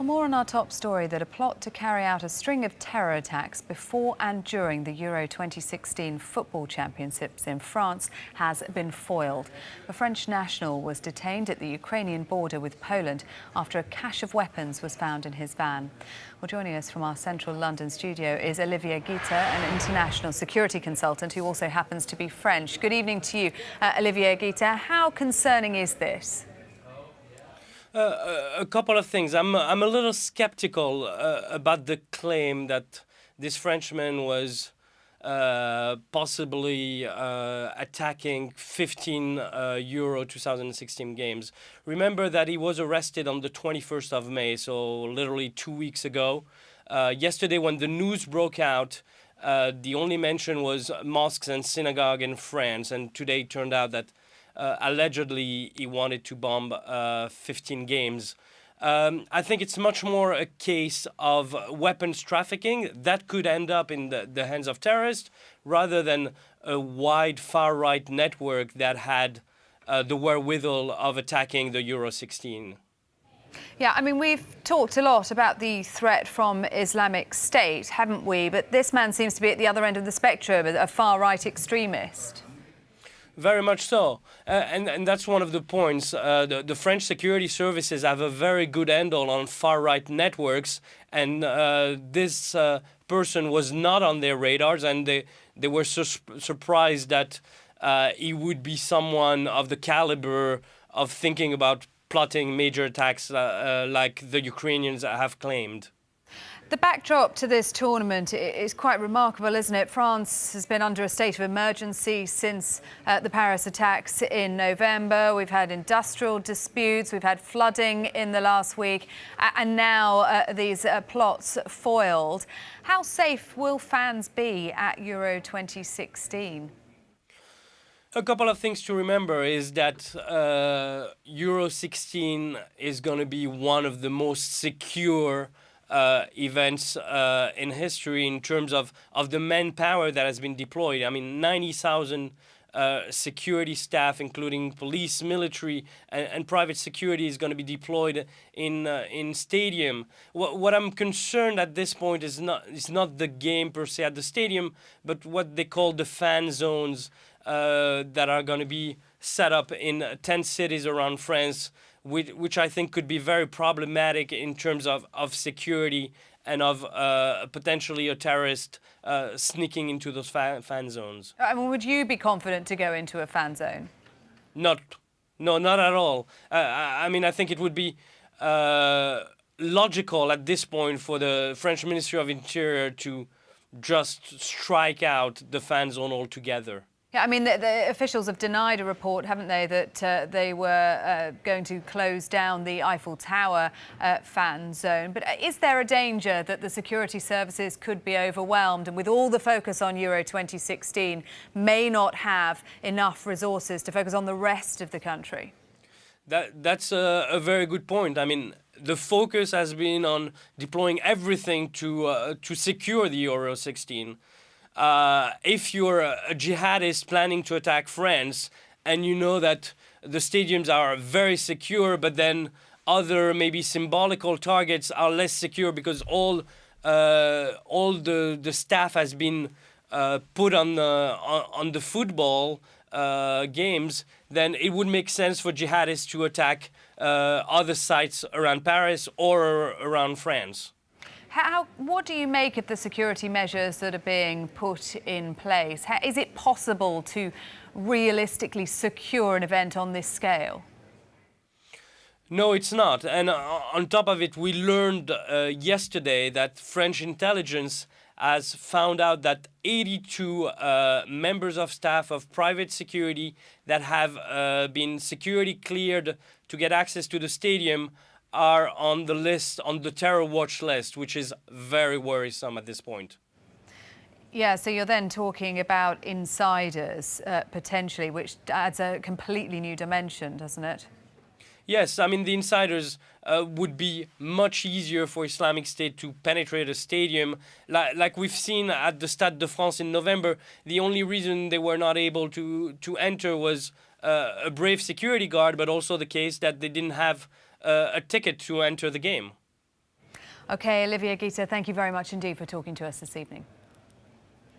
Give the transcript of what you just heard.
Well, more on our top story that a plot to carry out a string of terror attacks before and during the Euro 2016 football championships in France has been foiled. A French national was detained at the Ukrainian border with Poland after a cache of weapons was found in his van. Well, joining us from our central London studio is Olivier Guita, an international security consultant who also happens to be French. Good evening to you, Olivier Guita. How concerning is this? A couple of things. I'm a little skeptical about the claim that this Frenchman was possibly attacking 15 Euro 2016 games. Remember that he was arrested on the 21st of May, so literally 2 weeks ago. Yesterday, when the news broke out, the only mention was mosques and synagogue in France, and today it turned out that allegedly he wanted to bomb 15 games. I think it's much more a case of weapons trafficking that could end up in the hands of terrorists rather than a wide far-right network that had the wherewithal of attacking the Euro 16. Yeah, I mean, we've talked a lot about the threat from Islamic State, haven't we? But this man seems to be at the other end of the spectrum, a far-right extremist. Very much so. And that's one of the points. The French security services have a very good handle on far-right networks, and this person was not on their radars, and they were surprised that he would be someone of the caliber of thinking about plotting major attacks like the Ukrainians have claimed. The backdrop to this tournament is quite remarkable, isn't it? France has been under a state of emergency since the Paris attacks in November. We've had industrial disputes, we've had flooding in the last week, and now these plots foiled. How safe will fans be at Euro 2016? A couple of things to remember is that Euro 16 is going to be one of the most secure events in history in terms of the manpower that has been deployed. I mean, 90,000 security staff, including police, military, and private security, is going to be deployed in stadium. What I'm concerned at this point is not the game per se at the stadium, but what they call the fan zones that are going to be set up in 10 cities around France, which I think could be very problematic in terms of security and of potentially a terrorist sneaking into those fan zones. I mean, would you be confident to go into a fan zone? No, not at all. I mean, I think it would be logical at this point for the French Ministry of Interior to just strike out the fan zone altogether. Yeah, I mean, the officials have denied a report, haven't they, that they were going to close down the Eiffel Tower fan zone. But is there a danger that the security services could be overwhelmed and with all the focus on Euro 2016 may not have enough resources to focus on the rest of the country? That's a very good point. I mean, the focus has been on deploying everything to secure the Euro 16. If you're a jihadist planning to attack France and you know that the stadiums are very secure, but then other maybe symbolical targets are less secure because all the staff has been put on the football games, then it would make sense for jihadists to attack other sites around Paris or around France. What do you make of the security measures that are being put in place? Is it possible to realistically secure an event on this scale? No, it's not. And on top of it, we learned yesterday that French intelligence has found out that 82 members of staff of private security that have been security cleared to get access to the stadium are on the list, on the terror watch list, which is very worrisome at this point. Yeah, so you're then talking about insiders, potentially, which adds a completely new dimension, doesn't it? Yes, I mean, the insiders would be much easier for Islamic State to penetrate a stadium. Like we've seen at the Stade de France in November, the only reason they were not able to enter was a brave security guard, but also the case that they didn't have a ticket to enter the game. OK, Olivia Gita, thank you very much indeed for talking to us this evening.